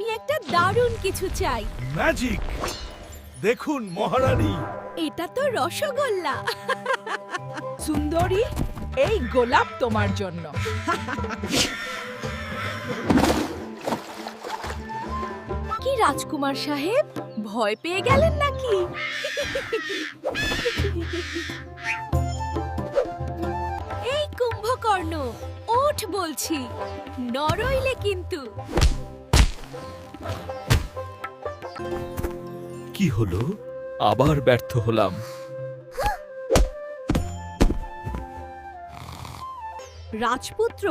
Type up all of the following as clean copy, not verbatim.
আমি একটা দারুণ কিছু চাই। ম্যাজিক! দেখুন মহারানী, এটা তো রসগোল্লা। সুন্দরী, এই গোলাপ তোমার জন্য। কি রাজকুমার সাহেব, ভয় পেয়ে গেলেন নাকি? এই কুম্ভকর্ণ, ওঠ বলছি, নরইলে কিন্তু। কি হলো? আবার ব্যর্থ হলাম। রাজপুত্র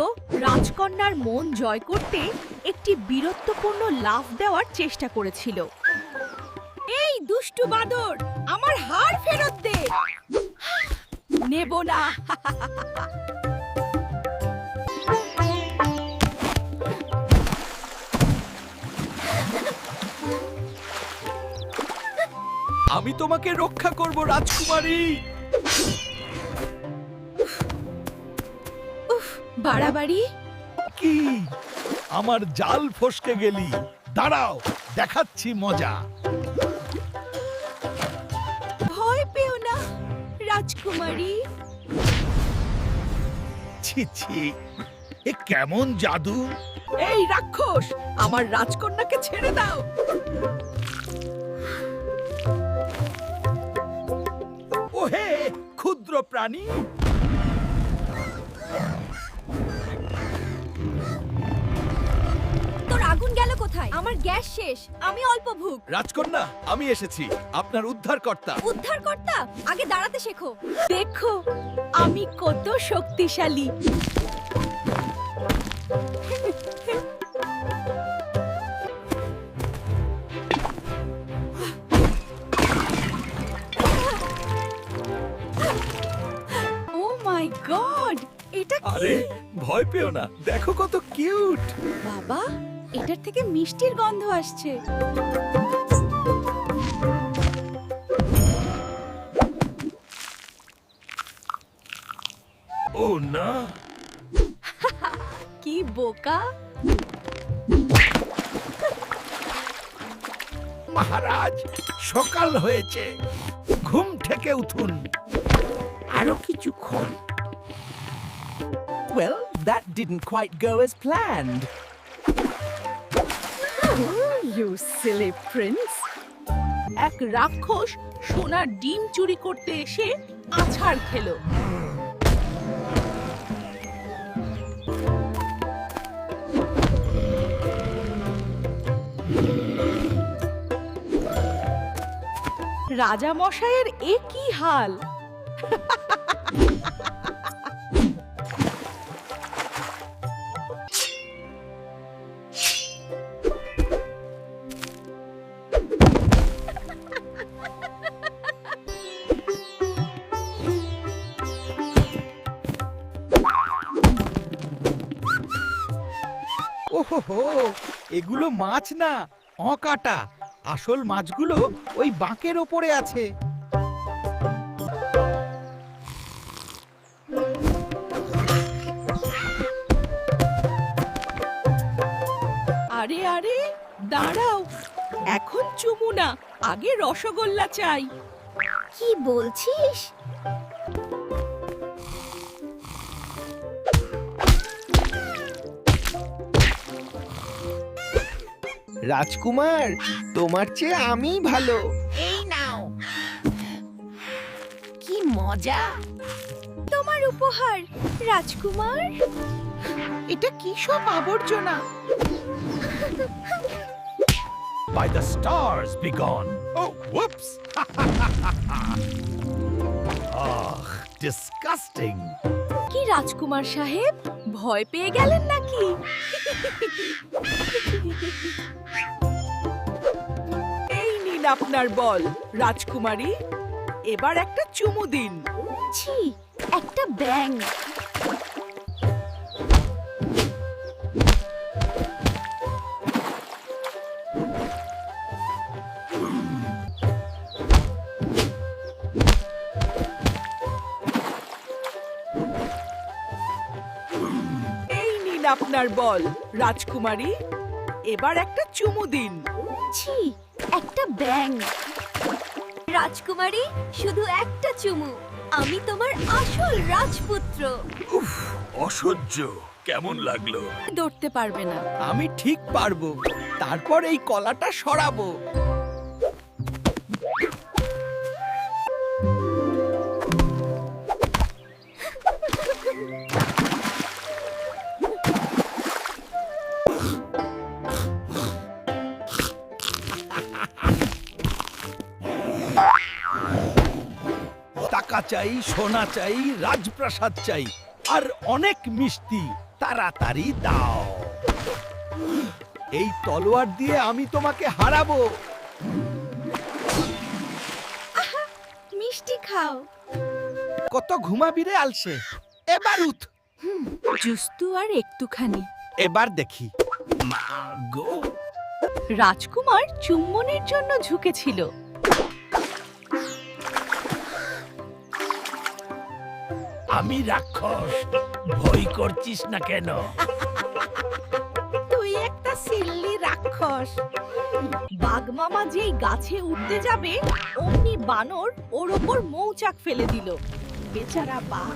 রাজকন্যার মন জয় করতে একটি বীরত্বপূর্ণ লাফ দেওয়ার চেষ্টা করেছিল। এই দুষ্টু বাদর, আমার হার ফেরত দে। নেব না। আমি তোমাকে রক্ষা করব রাজকুমারী। বাড়াবাড়ি। কি? আমার জাল ফসকে গেলি? দাঁড়াও, দেখাচ্ছি মজা। ভয় পেও না রাজকুমারী। ছি ছি, এ কেমন জাদু! এই রাক্ষস, আমার রাজকন্যাকে ছেড়ে দাও। ওহে ক্ষুদ্র প্রাণী! তোর আগুন গেল কোথায়? আমার গ্যাস শেষ, আমি অল্প ভুক। রাজকন্যা, আমি এসেছি, আপনার উদ্ধারকর্তা। উদ্ধারকর্তা, আগে দাঁড়াতে শেখো। দেখো আমি কত শক্তিশালী। ও মাই গড, এটা কি? আরে ভয় পেও না, দেখো কত কিউট। বাবা, এটার থেকে মিষ্টির গন্ধ আসছে। ও না! কি বোকা! মহারাজ, সকাল হয়েছে, ঘুম থেকে উঠুন। আরো কিছুক্ষণ। Well, that didn't quite go as planned. You silly prince. এক রাক্ষস সোনার ডিম চুরি করতে এসে আছাড় খেলো। রাজা মশাইয়ের এ কি হাল! ওহো, এগুলো মাছ না, অকাটা। আসল মাছগুলো ওই বাঁকের ওপরে আছে। আরে আরে, দাঁড়াও, এখন চুমু না, আগে রসগোল্লা চাই। কি বলছিস? রাজকুমার, তোমার চেয়ে আমি ভালো। এই নাও। কি মজা! তোমার উপহার রাজকুমার। এটা কি সব আবর্জনা! By the stars be gone. Oh, whoops! Ah, disgusting. কি রাজকুমার সাহেব, ভয় পেয়ে গেলেন নাকি? এই নিন আপনার বল, রাজকুমারী। এবার একটা চুমু দিন। ছি, একটা ব্যাঙ। এই নিন আপনার বল, রাজকুমারী। এবার একটা চুমু দিন। ছি, একটা ব্যাং। রাজকুমারী, শুধু একটা চুমু। আমি তোমার আসল রাজপুত্র। অসহ্য, কেমন লাগলো? ধরতে পারবে না। আমি ঠিক পারবো। তারপর এই কলাটা সরাবো। টাকা চাই, সোনা চাই, রাজপ্রাসাদ চাই, আর অনেক মিষ্টি। তাড়াতাড়ি দাও। এই তলোয়ার দিয়ে আমি তোমাকে হারাবো। মিষ্টি খাও। কত ঘুমাবি রে আলসে? এবার উঠ। জুস্তু আর একটুখানি। এবার দেখি। মা গো। রাজকুমার চুম্বনের জন্য ঝুঁকেছিল। আমি রাক্ষস, ভয় করছিস না কেন? তুই একটা সিল্লি রাক্ষস। বাঘমামা যেই গাছে উঠতে যাবে অমনি বানর ওর ওপর মৌচাক ফেলে দিল। বেচারা বাঘ